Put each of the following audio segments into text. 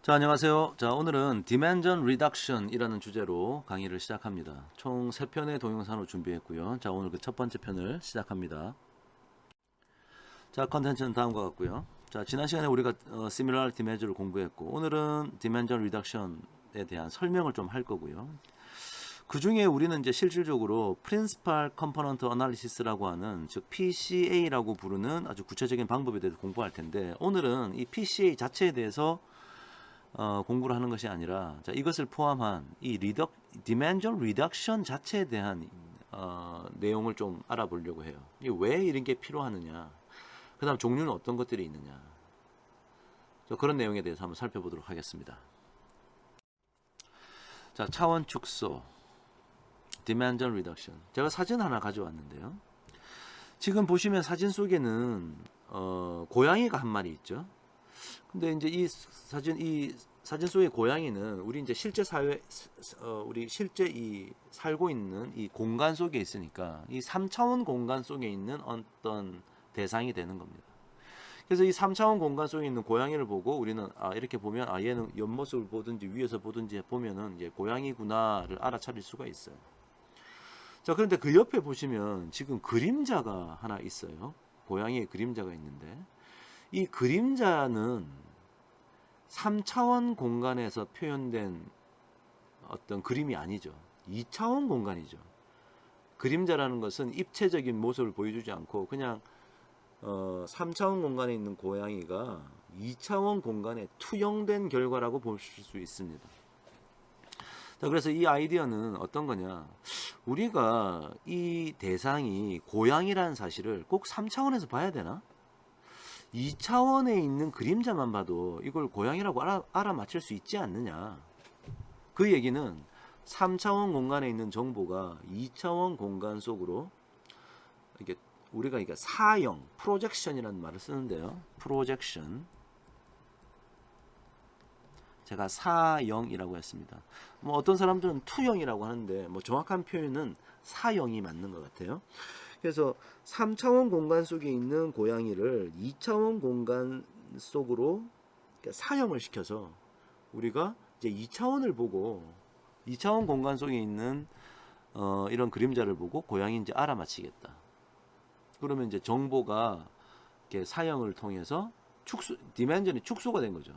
자, 안녕하세요. 자, 오늘은 Dimension Reduction 이라는 주제로 강의를 시작합니다. 총 3편의 동영상을 준비했고요. 자, 오늘 그 첫 번째 편을 시작합니다. 자, 컨텐츠는 다음과 같고요. 자, 지난 시간에 우리가 Similarity Measure를 공부했고, 오늘은 Dimension Reduction에 대한 설명을 좀 할 거고요. 그 중에 우리는 이제 실질적으로 Principal Component Analysis라고 하는, 즉 PCA라고 부르는 아주 구체적인 방법에 대해서 공부할 텐데, 오늘은 이 PCA 자체에 대해서 공부를 하는 것이 아니라, 자, 이것을 포함한 이 Dimension Reduction 자체에 대한 내용을 좀 알아보려고 해요. 이게 왜 이런 게 필요하느냐, 그 다음 종류는 어떤 것들이 있느냐, 그런 내용에 대해서 한번 살펴보도록 하겠습니다. 자, 차원 축소, Dimension Reduction. 제가 사진 하나 가져왔는데요. 지금 보시면 사진 속에는 고양이가 한 마리 있죠. 근데 이제 이 사진 속의 고양이는 우리 이제 실제 사회, 우리 실제 이 살고 있는 이 공간 속에 있으니까 이 3차원 공간 속에 있는 어떤 대상이 되는 겁니다. 그래서 이 3차원 공간 속에 있는 고양이를 보고 우리는 이렇게 보면 얘는 옆모습을 보든지 위에서 보든지 보면은 이제 고양이구나를 알아차릴 수가 있어요. 자, 그런데 그 옆에 보시면 지금 그림자가 하나 있어요. 고양이의 그림자가 있는데, 이 그림자는 3차원 공간에서 표현된 어떤 그림이 아니죠. 2차원 공간이죠. 그림자라는 것은 입체적인 모습을 보여주지 않고 그냥 3차원 공간에 있는 고양이가 2차원 공간에 투영된 결과라고 보실 수 있습니다. 자, 그래서 이 아이디어는 어떤 거냐, 우리가 이 대상이 고양이라는 사실을 꼭 3차원에서 봐야 되나? 2차원에 있는 그림자만 봐도 이걸 고양이라고 알아맞힐 수 있지 않느냐. 그 얘기는 3차원 공간에 있는 정보가 2차원 공간 속으로, 이게 우리가 이게 사형, 프로젝션이라는 말을 쓰는데요. 프로젝션. 제가 사형이라고 했습니다. 뭐 어떤 사람들은 투형이라고 하는데 뭐 정확한 표현은 사형이 맞는 것 같아요. 그래서 3차원 공간 속에 있는 고양이를 2차원 공간 속으로 사형을 시켜서 우리가 이제 2차원을 보고 2차원 공간 속에 있는 이런 그림자를 보고 고양이인지 알아맞히겠다. 그러면 이제 정보가 이렇게 사형을 통해서 디멘전이 축소가 된 거죠.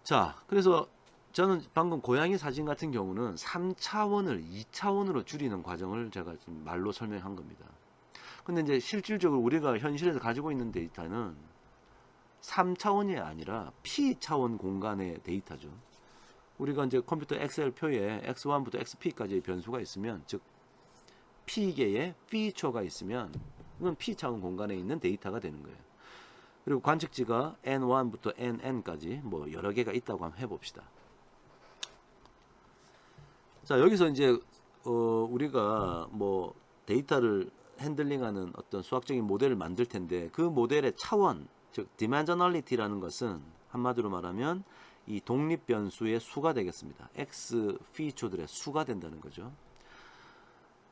자, 그래서 저는 방금 고양이 사진 같은 경우는 3차원을 2차원으로 줄이는 과정을 제가 지금 말로 설명한 겁니다. 근데 이제 실질적으로 우리가 현실에서 가지고 있는 데이터는 3차원이 아니라 P차원 공간의 데이터죠. 우리가 이제 컴퓨터 엑셀 표에 X1부터 XP까지의 변수가 있으면, 즉 P개의 피처가 있으면 그건 P차원 공간에 있는 데이터가 되는 거예요. 그리고 관측지가 N1부터 NN까지 뭐 여러 개가 있다고 한번 해봅시다. 자, 여기서 이제 우리가 뭐 데이터를 핸들링하는 어떤 수학적인 모델을 만들 텐데, 그 모델의 차원, 즉 디멘셔널리티라는 것은 한마디로 말하면 이 독립 변수의 수가 되겠습니다. X 피처들의 수가 된다는 거죠.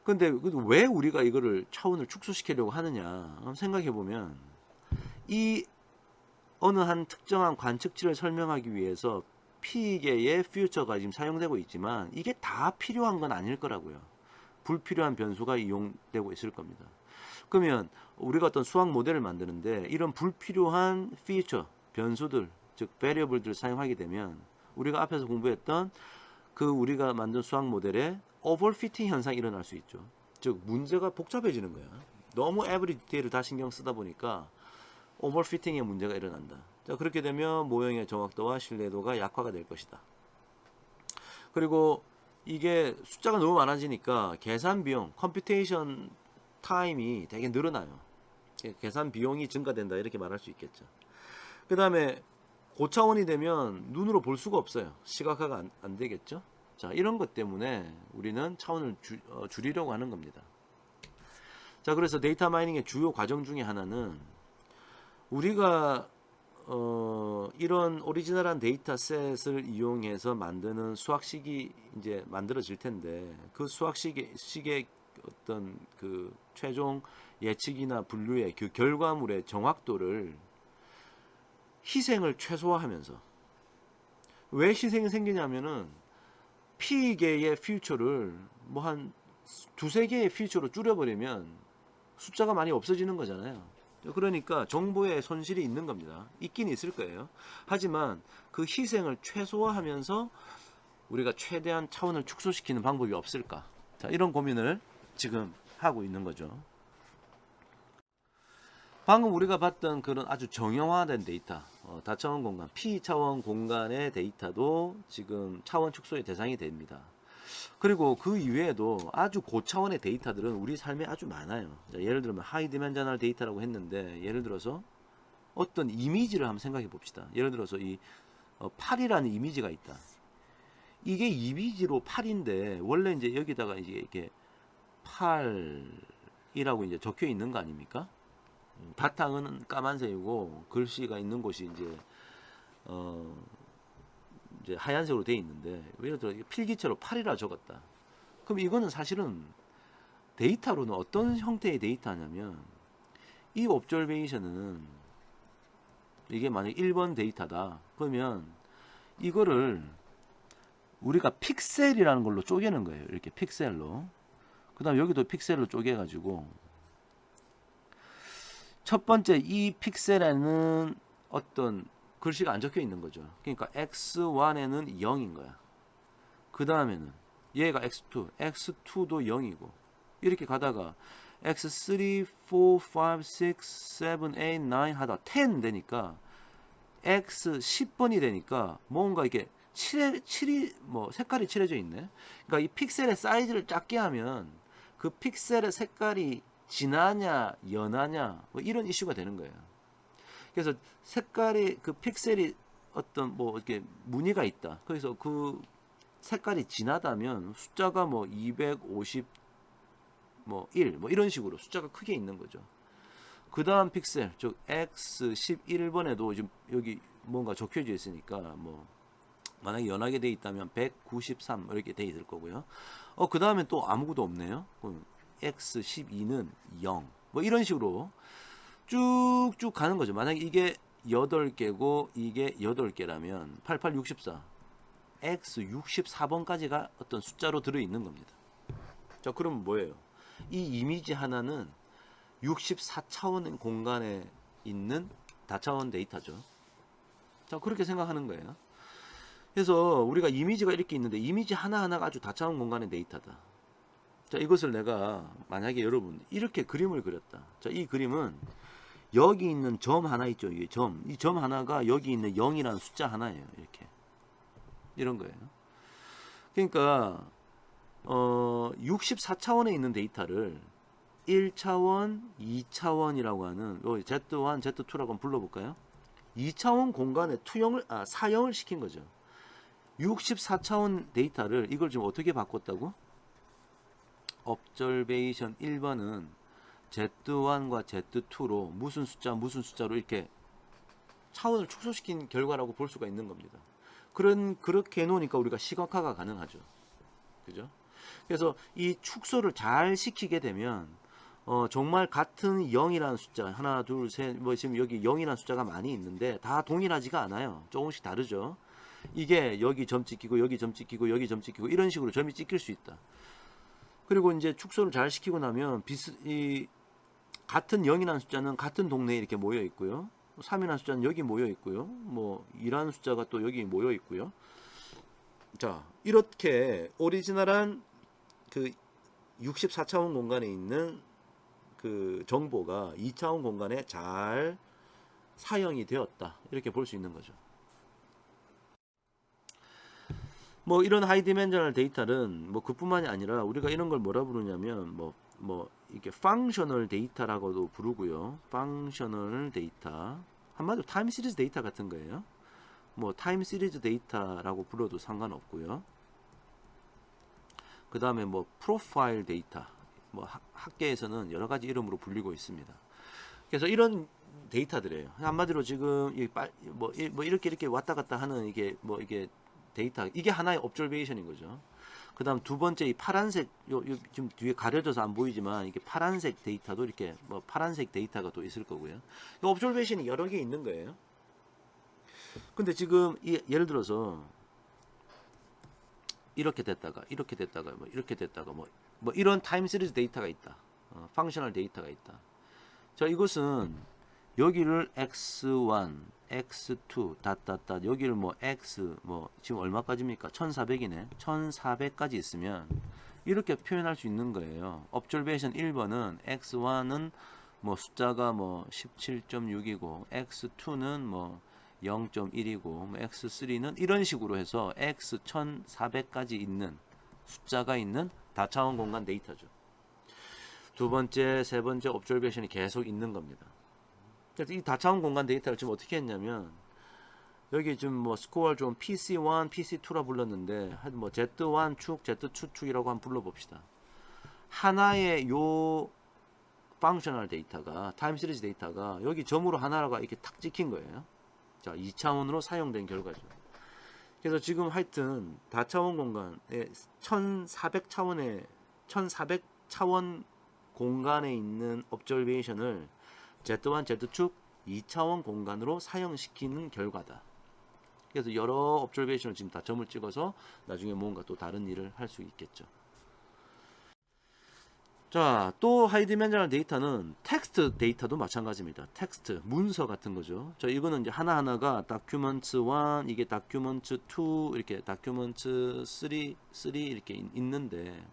근데 왜 우리가 이거를 차원을 축소시키려고 하느냐 한번 생각해 보면, 이 어느 한 특정한 관측치를 설명하기 위해서 P개의 퓨처가 지금 사용되고 있지만 이게 다 필요한 건 아닐 거라고요. 불필요한 변수가 이용되고 있을 겁니다. 그러면 우리가 어떤 수학 모델을 만드는데 이런 불필요한 피처, 변수들, 즉 베리어블들을 사용하게 되면 우리가 앞에서 공부했던 그 우리가 만든 수학 모델에 오버피팅 현상이 일어날 수 있죠. 즉 문제가 복잡해지는 거야. 너무 에브리 디테일을 다 신경 쓰다 보니까 오버피팅의 문제가 일어난다. 자, 그렇게 되면 모형의 정확도와 신뢰도가 약화가 될 것이다. 그리고 이게 숫자가 너무 많아지니까 계산 비용, 컴퓨테이션 타임이 되게 늘어나요. 계산 비용이 증가된다 이렇게 말할 수 있겠죠. 그 다음에 고차원이 되면 눈으로 볼 수가 없어요. 시각화가 안 되겠죠. 자, 이런 것 때문에 우리는 차원을 줄이려고 하는 겁니다. 자, 그래서 데이터 마이닝의 주요 과정 중에 하나는 우리가 이런 오리지널한 데이터셋을 이용해서 만드는 수학식이 이제 만들어질 텐데, 그 수학식의 어떤 그 최종 예측이나 분류의 그 결과물의 정확도를 희생을 최소화하면서. 왜 희생이 생기냐면은 P개의 퓨처를 뭐 한 두세 개의 퓨처로 줄여버리면 숫자가 많이 없어지는 거잖아요. 그러니까 정보의 손실이 있는 겁니다. 있긴 있을 거예요. 하지만 그 희생을 최소화하면서 우리가 최대한 차원을 축소시키는 방법이 없을까? 자, 이런 고민을 지금 하고 있는 거죠. 방금 우리가 봤던 그런 아주 정형화된 데이터, 다차원 공간, P차원 공간의 데이터도 지금 차원 축소의 대상이 됩니다. 그리고 그 이외에도 아주 고차원의 데이터들은 우리 삶에 아주 많아요. 자, 예를 들면 하이 디멘셔널 데이터라고 했는데, 예를 들어서 어떤 이미지를 한번 생각해 봅시다. 예를 들어서 이 팔이라는 이미지가 있다. 이게 이미지로 팔인데 원래 이제 여기다가 이제 이렇게 팔이라고 이제 적혀 있는 거 아닙니까? 바탕은 까만색이고 글씨가 있는 곳이 이제 하얀색으로 되어 있는데, 예를 들어 필기체로 팔이라 적었다. 그럼 이거는 사실은 데이터로는 어떤 형태의 데이터냐면, 이 옵저베이션은 이게 만약 1번 데이터다. 그러면 이거를 우리가 픽셀이라는 걸로 쪼개는 거예요. 이렇게 픽셀로. 그 다음 여기도 픽셀로 쪼개가지고, 첫 번째 이 픽셀에는 어떤 글씨가 안 적혀 있는 거죠. 그러니까 x1에는 0인 거야. 그 다음에는 얘가 x2, x2도 0이고, 이렇게 가다가 x3, 4, 5, 6, 7, 8, 9 하다 10 되니까 x 10번이 되니까 뭔가 이게 칠이 뭐 색깔이 칠해져 있네. 그러니까 이 픽셀의 사이즈를 작게 하면 그 픽셀의 색깔이 진하냐 연하냐 뭐 이런 이슈가 되는 거예요. 그래서 색깔이 그 픽셀이 어떤 뭐 이렇게 무늬가 있다. 그래서 그 색깔이 진하다면 숫자가 뭐 250 뭐 1 뭐 이런 식으로 숫자가 크게 있는 거죠. 그 다음 픽셀 즉 X11번에도 지금 여기 뭔가 적혀져 있으니까 뭐 만약에 연하게 돼 있다면 193 이렇게 돼 있을 거고요. 그 다음에 또 아무것도 없네요. 그럼 X12는 0 뭐 이런 식으로 쭉쭉 가는 거죠. 만약에 이게 8개고 이게 8개라면 8864 X64번까지가 어떤 숫자로 들어있는 겁니다. 자, 그럼 뭐예요? 이 이미지 하나는 64차원 공간에 있는 다차원 데이터죠. 자, 그렇게 생각하는 거예요. 그래서 우리가 이미지가 이렇게 있는데 이미지 하나하나가 아주 다차원 공간의 데이터다. 자, 이것을 내가 만약에 여러분 이렇게 그림을 그렸다. 자, 이 그림은 여기 있는 점 하나 있죠. 이 점 하나가 여기 있는 0이라는 숫자 하나예요. 이렇게. 이런 거예요. 그러니까 64차원에 있는 데이터를 1차원, 2차원이라고 하는 Z1, Z2라고 한번 불러볼까요? 2차원 공간에 사형을 시킨 거죠. 64차원 데이터를 이걸 지금 어떻게 바꿨다고? observation 1번은 Z1과 Z2로 무슨 숫자로 이렇게 차원을 축소시킨 결과라고 볼 수가 있는 겁니다. 그렇게 해놓으니까 우리가 시각화가 가능하죠. 그죠? 그래서 이 축소를 잘 시키게 되면 정말 같은 0이라는 숫자 하나 둘 셋 뭐 지금 여기 0이라는 숫자가 많이 있는데 다 동일하지가 않아요. 조금씩 다르죠. 이게 여기 점 찍히고 여기 점 찍히고 여기 점 찍히고 이런 식으로 점이 찍힐 수 있다. 그리고 이제 축소를 잘 시키고 나면 같은 0이라는 숫자는 같은 동네에 이렇게 모여 있고요. 3이라는 숫자는 여기 모여 있고요. 뭐 2라는 숫자가 또 여기 모여 있고요. 자, 이렇게 오리지널한 그 64차원 공간에 있는 그 정보가 2차원 공간에 잘 사용이 되었다. 이렇게 볼 수 있는 거죠. 뭐 이런 하이 디멘셔널 데이터는 뭐 그뿐만이 아니라 우리가 이런 걸 뭐라 부르냐면 뭐 이렇게 펑셔널 데이터라고도 부르고요. 펑셔널 데이터 한마디로 타임 시리즈 데이터 같은 거예요. 뭐 타임 시리즈 데이터라고 불러도 상관없고요. 그 다음에 뭐 프로파일 데이터 뭐 학계에서는 여러 가지 이름으로 불리고 있습니다. 그래서 이런 데이터들이에요. 한마디로 지금 뭐 이렇게 왔다 갔다 하는 이게 데이터 이게 하나의 옵저베이션인 거죠. 그 다음 두 번째 이 파란색 지금 뒤에 가려져서 안 보이지만 이게 파란색 데이터도 이렇게 뭐 파란색 데이터가 또 있을 거고요. 옵저베이션이 여러 개 있는 거예요. 근데 지금 예를 들어서 이렇게 됐다가 이렇게 됐다가 뭐 이렇게 됐다가 뭐 이런 타임 시리즈 데이터가 있다. 펑셔널 데이터가 있다. 자, 이것은 여기를 x1, x2 닷닷닷 여기를 뭐 x 뭐 지금 얼마까지입니까? 1400이네. 1400까지 있으면 이렇게 표현할 수 있는 거예요. observation 1번은 x1은 뭐 숫자가 뭐 17.6이고 x2는 뭐 0.1이고 뭐 x3는 이런 식으로 해서 x 1400까지 있는 숫자가 있는 다차원 공간 데이터죠. 두 번째, 세 번째 observation이 계속 있는 겁니다. 그래서 이 다차원 공간 데이터를 지금 어떻게 했냐면 여기 지금 뭐 스코어를 좀 PC1, PC2라 불렀는데 하여튼 뭐 Z1 축, Z2 축이라고 한번 불러봅시다. 하나의 요 펑셔널 데이터가 타임 시리즈 데이터가 여기 점으로 하나가 이렇게 탁 찍힌 거예요. 자, 2차원으로 사용된 결과죠. 그래서 지금 하여튼 다차원 공간에 1400차원의 1400차원 공간에 있는 observation을 Z1, Z축 2차원 공간으로 사용시키는 결과다. 그래서 여러 observation을 지금 다 점을 찍어서 나중에 뭔가 또 다른 일을 할 수 있겠죠. 자, 또 하이디멘저널 데이터는 텍스트 데이터도 마찬가지입니다. 텍스트, 문서 같은 거죠. 자, 이거는 이제 하나하나가 다큐먼트 1, 이게 다큐먼트 2, 이렇게 다큐먼트 3 이렇게 있는데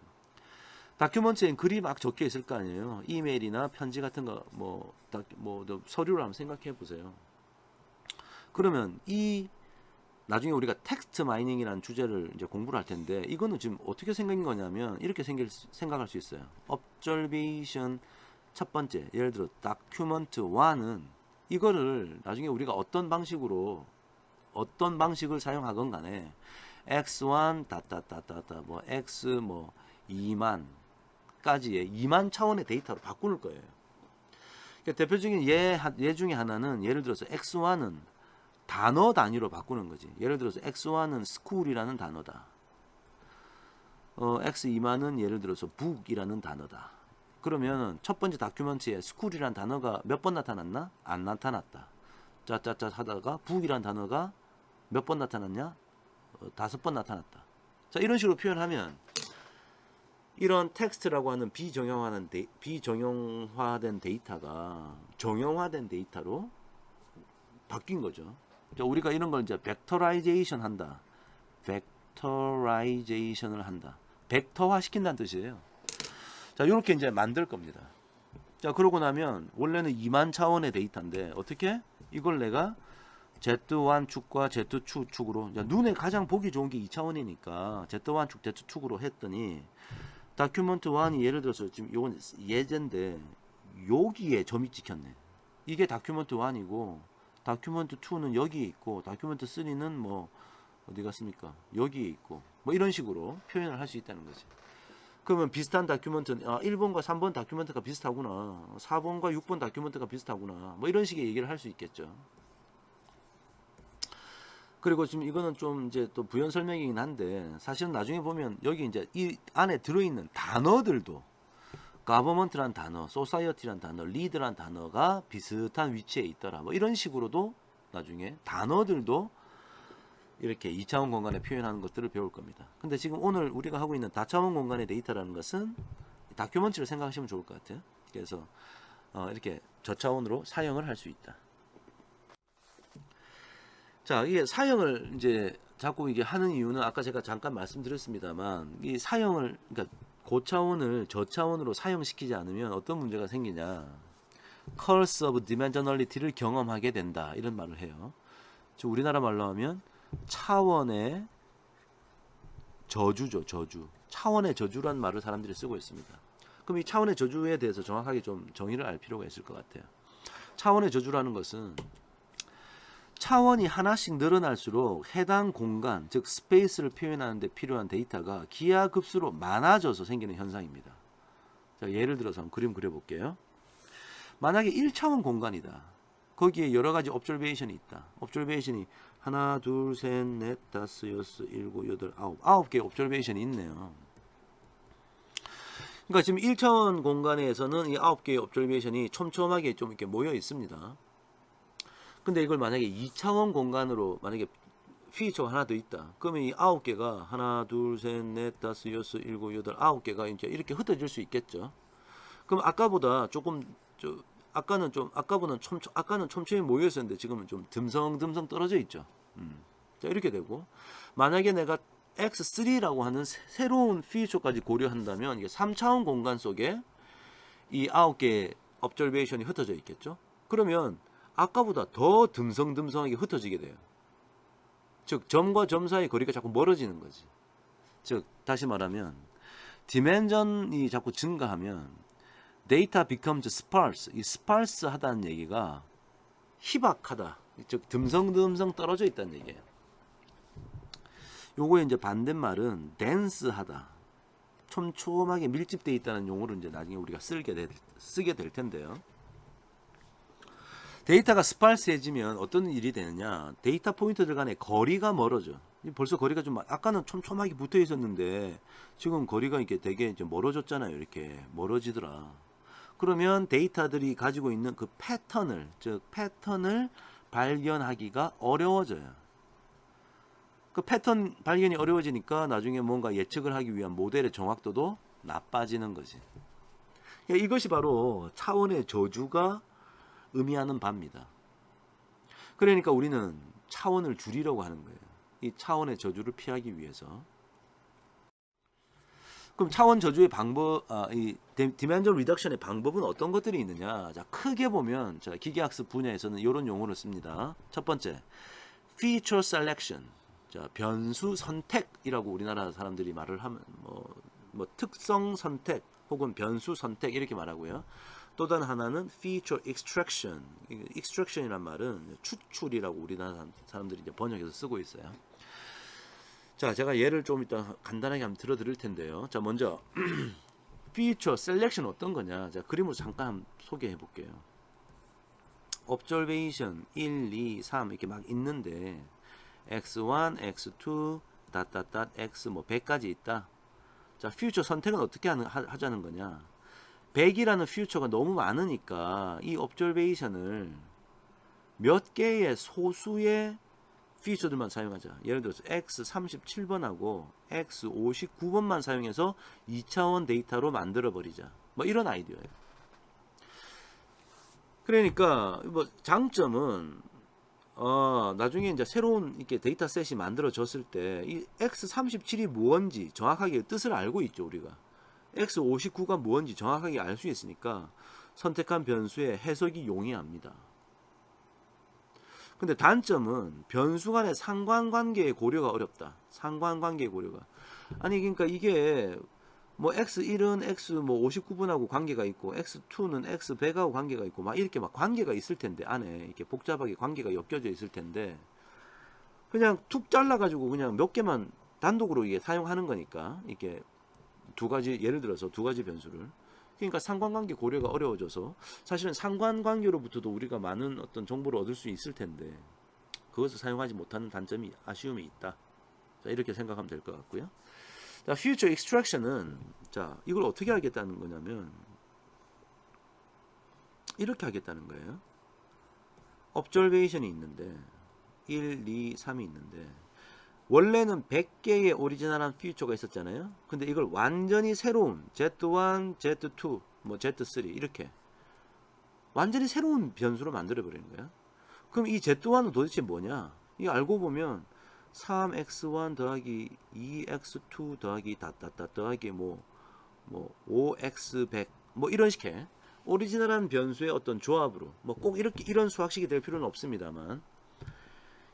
다큐먼트엔 글이 막 적혀 있을 거 아니에요. 이메일이나 편지 같은 거 뭐 서류를 한번 생각해 보세요. 그러면 이 나중에 우리가 텍스트 마이닝이라는 주제를 이제 공부를 할 텐데 이거는 지금 어떻게 생긴 거냐면 이렇게 생각할 수 있어요. observation 첫 번째 예를 들어 document 1은 이거를 나중에 우리가 어떤 방식을 사용하건 간에 x1 다다다다다 뭐 x 뭐 2만까지의 2만 차원의 데이터로 바꾸는 거예요. 그러니까 대표적인 예 중에 하나는 예를 들어서 x1은 단어 단위로 바꾸는 거지. 예를 들어서 x1은 school이라는 단어다. x2만은 예를 들어서 book이라는 단어다. 그러면 첫 번째 다큐멘트에 school이라는 단어가 몇 번 나타났나? 안 나타났다. 짜짜짜 하다가 book이라는 단어가 몇 번 나타났냐? 5번 나타났다. 자, 이런 식으로 표현하면 이런 텍스트라고 하는 비정형화된 데이터가 정형화된 데이터로 바뀐 거죠. 우리가 이런 걸 이제 벡터라이제이션 한다. 벡터라이제이션을 한다. 벡터화 시킨다는 뜻이에요. 자, 이렇게 이제 만들 겁니다. 자, 그러고 나면 원래는 2만 차원의 데이터인데 어떻게? 이걸 내가 Z1 축과 Z2 축으로 눈에 가장 보기 좋은 게 2차원이니까 Z1 축, Z2축으로 했더니 다큐멘트 1이 예를 들어서 지금 이건 예제인데 여기에 점이 찍혔네. 이게 다큐멘트 1이고 다큐멘트 2는 여기에 있고 다큐멘트 3는 뭐 어디 갔습니까? 여기에 있고 뭐 이런 식으로 표현을 할 수 있다는 거지. 그러면 비슷한 다큐멘트 1번과 3번 다큐멘트가 비슷하구나. 4번과 6번 다큐멘트가 비슷하구나. 뭐 이런 식의 얘기를 할 수 있겠죠. 그리고 지금 이거는 좀 이제 또 부연 설명이긴 한데 사실은 나중에 보면 여기 이제 이 안에 들어있는 단어들도 government란 단어, society란 단어, lead란 단어가 비슷한 위치에 있더라. 뭐 이런 식으로도 나중에 단어들도 이렇게 2차원 공간에 표현하는 것들을 배울 겁니다. 근데 지금 오늘 우리가 하고 있는 다차원 공간의 데이터라는 것은 다큐멘터리를 생각하시면 좋을 것 같아요. 그래서 이렇게 저차원으로 사용을 할 수 있다. 자, 이게 사용을 이제 자꾸 이게 하는 이유는 아까 제가 잠깐 말씀드렸습니다만 이 사용을 그러니까 고차원을 저차원으로 사용시키지 않으면 어떤 문제가 생기냐? curse of dimensionality를 경험하게 된다. 이런 말을 해요. 즉 우리나라 말로 하면 차원의 저주죠, 저주. 차원의 저주란 말을 사람들이 쓰고 있습니다. 그럼 이 차원의 저주에 대해서 정확하게 좀 정의를 알 필요가 있을 것 같아요. 차원의 저주라는 것은 차원이 하나씩 늘어날수록 해당 공간, 즉 스페이스를 표현하는 데 필요한 데이터가 기하급수로 많아져서 생기는 현상입니다. 자, 예를 들어서 한번 그림 그려볼게요. 만약에 1차원 공간이다. 거기에 여러 가지 observation이 있다. observation이 하나, 둘, 셋, 넷, 다섯, 여섯, 일곱, 여덟, 아홉 개의 observation이 있네요. 그러니까 지금 1차원 공간에서는 이 9개의 observation이 촘촘하게 좀 이렇게 모여 있습니다. 근데 이걸 만약에 2차원 공간으로 만약에 피처가 하나 더 있다. 그러면 이 9개가 하나, 둘, 셋, 넷, 다섯, 여섯, 일곱, 여덟, 9개가 이제 이렇게 흩어질 수 있겠죠. 그럼 아까보다 조금 아까는 촘촘히 모여 있었는데 지금은 좀 듬성듬성 떨어져 있죠. 자, 이렇게 되고 만약에 내가 X3라고 하는 새로운 피처까지 고려한다면 이게 3차원 공간 속에 이 9개의 observation이 흩어져 있겠죠. 그러면 아까보다 더 듬성듬성하게 흩어지게 돼요. 즉 점과 점 사이 거리가 자꾸 멀어지는 거지. 즉 다시 말하면 디멘전이 자꾸 증가하면 데이터 becomes sparse. 이 sparse하다는 얘기가 희박하다. 즉 듬성듬성 떨어져 있다는 얘기예요. 요거의 이제 반대말은 dense하다. 촘촘하게 밀집되어 있다는 용어를 이제 나중에 우리가 쓰게 될 텐데요. 데이터가 스파르스해지면 어떤 일이 되느냐? 데이터 포인트들 간의 거리가 멀어져. 벌써 거리가 좀 아까는 촘촘하게 붙어 있었는데 지금 거리가 이렇게 되게 이제 멀어졌잖아요. 이렇게 멀어지더라. 그러면 데이터들이 가지고 있는 그 패턴을, 즉 패턴을 발견하기가 어려워져요. 그 패턴 발견이 어려워지니까 나중에 뭔가 예측을 하기 위한 모델의 정확도도 나빠지는 거지. 이것이 바로 차원의 저주가 의미하는 바입니다. 그러니까 우리는 차원을 줄이려고 하는 거예요. 이 차원의 저주를 피하기 위해서. 그럼 차원 저주의 방법, 이 디멘전 리덕션의 방법은 어떤 것들이 있느냐? 자, 크게 보면 자, 기계학습 분야에서는 이런 용어를 씁니다. 첫 번째, feature selection. 자, 변수 선택이라고 우리나라 사람들이 말을 하면 뭐 특성 선택 혹은 변수 선택 이렇게 말하고요. 또 다른 하나는 feature extraction. extraction이란 말은 추출이라고 우리나라 사람들이 이제 번역해서 쓰고 있어요. 자, 제가 예를 좀 이따 간단하게 한번 들어드릴 텐데요. 자, 먼저 feature selection 어떤 거냐? 자, 그림으로 잠깐 한번 소개해 볼게요. observation 1, 2, 3 이렇게 막 있는데 x1, x2, x 뭐 100까지 있다. 자, future 선택은 어떻게 하자는 거냐? 100이라는 퓨처가 너무 많으니까 이 observation을 몇 개의 소수의 퓨처들만 사용하자. 예를 들어서 x37번하고 x59번만 사용해서 2차원 데이터로 만들어 버리자. 뭐 이런 아이디어예요. 그러니까 뭐 장점은 나중에 이제 새로운 이렇게 데이터셋이 만들어졌을 때 이 x37이 뭔지 정확하게 뜻을 알고 있죠, 우리가. x59가 뭔지 정확하게 알 수 있으니까 선택한 변수의 해석이 용이합니다. 근데 단점은 변수 간의 상관관계의 고려가 어렵다. 상관관계의 고려가. 아니 그러니까 이게 뭐 x1은 x 뭐 59분하고 관계가 있고 x2는 x100하고 관계가 있고 막 이렇게 막 관계가 있을 텐데 안에 이렇게 복잡하게 관계가 엮여져 있을 텐데 그냥 툭 잘라 가지고 그냥 몇 개만 단독으로 이게 사용하는 거니까 이게 두 가지 예를 들어서 두 가지 변수를 그러니까 상관관계 고려가 어려워져서 사실은 상관관계로부터도 우리가 많은 어떤 정보를 얻을 수 있을 텐데 그것을 사용하지 못하는 단점이 아쉬움이 있다. 자, 이렇게 생각하면 될 것 같고요. 자, future extraction은 자, 이걸 어떻게 하겠다는 거냐면 이렇게 하겠다는 거예요. observation이 있는데 1, 2, 3이 있는데 원래는 100개의 오리지널한 퓨처가 있었잖아요. 근데 이걸 완전히 새로운 Z1, Z2, 뭐 Z3 이렇게 완전히 새로운 변수로 만들어 버리는 거야. 그럼 이 Z1은 도대체 뭐냐? 이거 알고 보면 3x1 더하기 2x2 더하기 더하기 뭐 5x100 뭐 이런 식의 오리지널한 변수의 어떤 조합으로 뭐 꼭 이렇게 이런 수학식이 될 필요는 없습니다만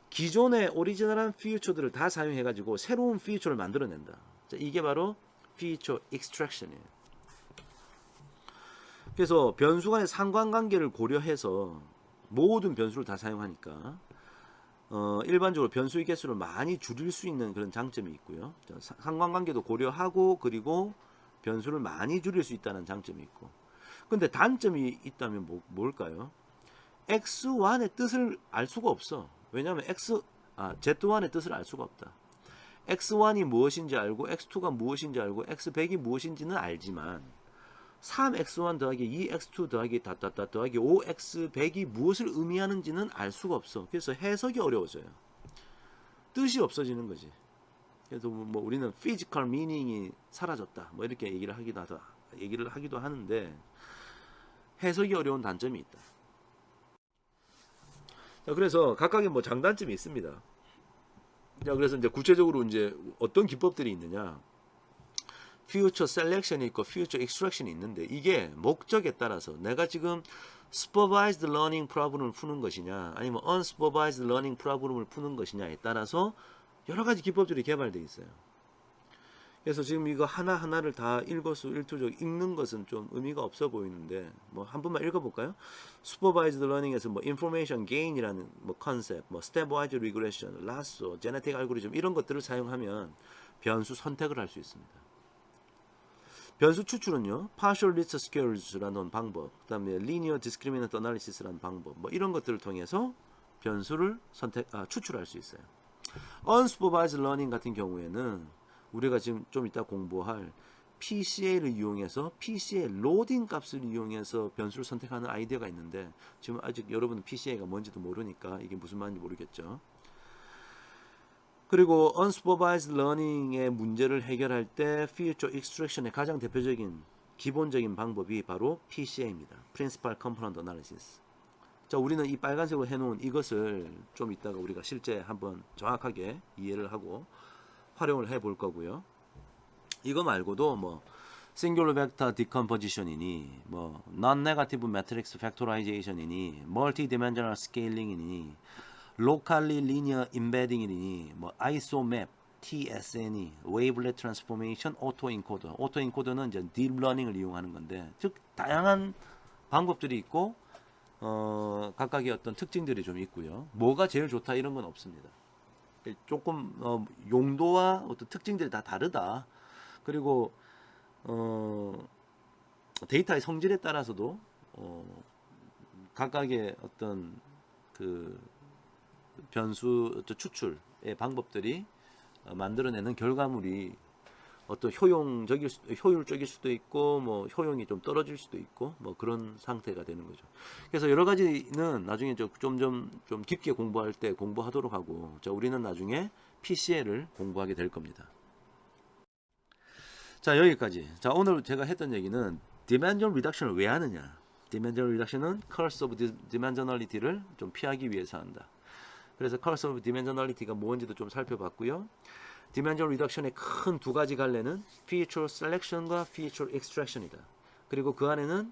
기존의 오리지널한 피처들을 다 사용해 가지고 새로운 피처를 만들어낸다. 자, 이게 바로 feature extraction이에요. 그래서 변수 간의 상관관계를 고려해서 모든 변수를 다 사용하니까 일반적으로 변수의 개수를 많이 줄일 수 있는 그런 장점이 있고요. 자, 상관관계도 고려하고 그리고 변수를 많이 줄일 수 있다는 장점이 있고. 근데 단점이 있다면 뭘까요? x1의 뜻을 알 수가 없어. 왜냐하면 z1의 뜻을 알 수가 없다. x1이 무엇인지 알고 x2가 무엇인지 알고 x100이 무엇인지는 알지만 3x1 더하기 2x2 더하기 더하기 5x100이 무엇을 의미하는지는 알 수가 없어. 그래서 해석이 어려워져요. 뜻이 없어지는 거지. 그래서 뭐 우리는 physical meaning이 사라졌다. 뭐 이렇게 얘기를 하기도 하는데 해석이 어려운 단점이 있다. 자, 그래서 각각의 뭐 장단점이 있습니다. 자, 그래서 이제 구체적으로 이제 어떤 기법들이 있느냐? future selection이 있고 future extraction이 있는데 이게 목적에 따라서 내가 지금 supervised learning problem을 푸는 것이냐 아니면 unsupervised learning problem을 푸는 것이냐에 따라서 여러 가지 기법들이 개발되어 있어요. 그래서 지금 이거 하나하나를 다 일거수일투족 읽는 것은 좀 의미가 없어 보이는데 뭐 한 번만 읽어볼까요? supervised learning에서 뭐 information gain이라는 뭐 컨셉, 뭐 stepwise regression, lasso, genetic algorithm 이런 것들을 사용하면 변수 선택을 할 수 있습니다. 변수 추출은요, partial least squares라는 방법, 그다음에 linear discriminant analysis라는 방법, 뭐 이런 것들을 통해서 변수를 추출할 수 있어요. unsupervised learning 같은 경우에는 우리가 지금 좀 이따 공부할 PCA를 이용해서 PCA 로딩 값을 이용해서 변수를 선택하는 아이디어가 있는데 지금 아직 여러분은 PCA가 뭔지도 모르니까 이게 무슨 말인지 모르겠죠. 그리고 unsupervised learning의 문제를 해결할 때 feature extraction의 가장 대표적인 기본적인 방법이 바로 PCA입니다. Principal Component Analysis. 자, 우리는 이 빨간색으로 해놓은 이것을 좀 이따가 우리가 실제 한번 정확하게 이해를 하고 활용을 해 볼 거고요. 이거 말고도 뭐 singular vector decomposition이니 뭐 non-negative matrix factorization이니 multi-dimensional scaling이니 locally linear embedding이니 뭐 isomap, TSN이 wavelet transformation, autoencoder. autoencoder는 이제 deep learning을 이용하는 건데 즉 다양한 방법들이 있고 각각의 어떤 특징들이 좀 있고요. 뭐가 제일 좋다 이런 건 없습니다. 조금 용도와 어떤 특징들이 다 다르다. 그리고 데이터의 성질에 따라서도 각각의 어떤 그 변수 추출의 방법들이 만들어내는 결과물이 어떤 효율적일 수도 있고 뭐 효용이 좀 떨어질 수도 있고 뭐 그런 상태가 되는 거죠. 그래서 여러 가지는 나중에 좀 깊게 공부할 때 공부하도록 하고 자, 우리는 나중에 PCA를 공부하게 될 겁니다. 자, 여기까지. 자, 오늘 제가 했던 얘기는 dimension reduction을 왜 하느냐. dimension reduction은 curse of dimensionality를 좀 피하기 위해서 한다. 그래서 curse of dimensionality가 뭔지도 좀 살펴봤고요. dimension reduction의 큰 두 가지 갈래는 feature selection과 feature extraction이다. 그리고 그 안에는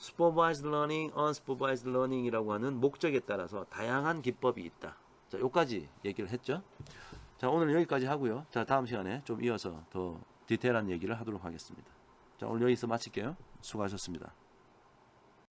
supervised learning, unsupervised learning이라고 하는 목적에 따라서 다양한 기법이 있다. 자, 여기까지 얘기를 했죠. 자, 오늘 여기까지 하고요. 자, 다음 시간에 좀 이어서 더 디테일한 얘기를 하도록 하겠습니다. 자, 오늘 여기서 마칠게요. 수고하셨습니다.